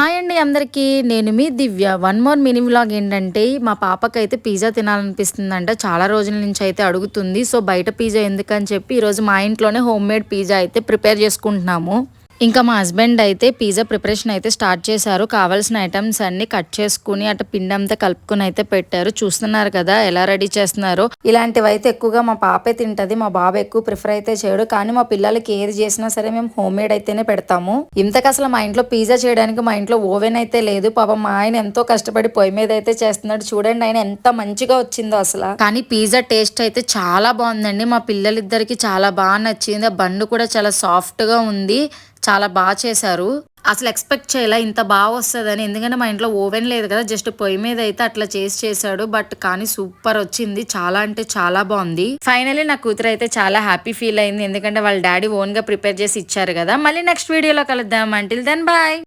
Hi అండి అందరికీ. నేను మీ దివ్య. వన్ మోర్ మినీ వ్లాగ్ ఏంటంటే, మా పాపకైతే పిజ్జా తినాలనిపిస్తుందంట. చాలా రోజుల నుంచి అయితే అడుగుతుంది. సో, బయట పిజ్జా ఎందుకని చెప్పి ఈరోజు మా ఇంట్లోనే హోమ్ మేడ్ పిజ్జా అయితే ప్రిపేర్ చేసుకుంటున్నాము. ఇంకా మా హస్బెండ్ అయితే పిజ్జా ప్రిపరేషన్ అయితే స్టార్ట్ చేశారు. కావాల్సిన ఐటమ్స్ అన్ని కట్ చేసుకుని అటు పిండి అంతా కలుపుకుని అయితే పెట్టారు. చూస్తున్నారు కదా ఎలా రెడీ చేస్తున్నారో. ఇలాంటివి అయితే ఎక్కువగా మా పాపే తింటది. మా బాబు ఎక్కువ ప్రిఫర్ అయితే చేయడు. కానీ మా పిల్లలకి ఏది చేసినా సరే మేము హోమ్ మేడ్ అయితేనే పెడతాము. ఇంతకు అసలు మా ఇంట్లో పిజ్జా చేయడానికి మా ఇంట్లో ఓవెన్ అయితే లేదు. పాపం మా ఆయన ఎంతో కష్టపడి పొయ్యి మీద అయితే చేస్తున్నాడు. చూడండి ఆయన ఎంత మంచిగా వచ్చిందో అసలు. కానీ పిజ్జా టేస్ట్ అయితే చాలా బాగుందండి. మా పిల్లలిద్దరికి చాలా బాగా నచ్చింది. ఆ బండు కూడా చాలా సాఫ్ట్ గా ఉంది. చాలా బాగా చేశారు. అసలు ఎక్స్పెక్ట్ చేయాల ఇంత బాగా వస్తుందని. ఎందుకంటే మా ఇంట్లో ఓవెన్ లేదు కదా, జస్ట్ పొయ్యి మీద అయితే అట్లా చేశాడు. బట్ కానీ సూపర్ వచ్చింది. చాలా అంటే చాలా బాగుంది. ఫైనలీ నా కూతురు అయితే చాలా హ్యాపీ ఫీల్ అయింది. ఎందుకంటే వాళ్ళ డాడీ ఓన్ గా ప్రిపేర్ చేసి ఇచ్చారు కదా. మళ్ళీ నెక్స్ట్ వీడియోలో కలుద్దాం. Until then bye.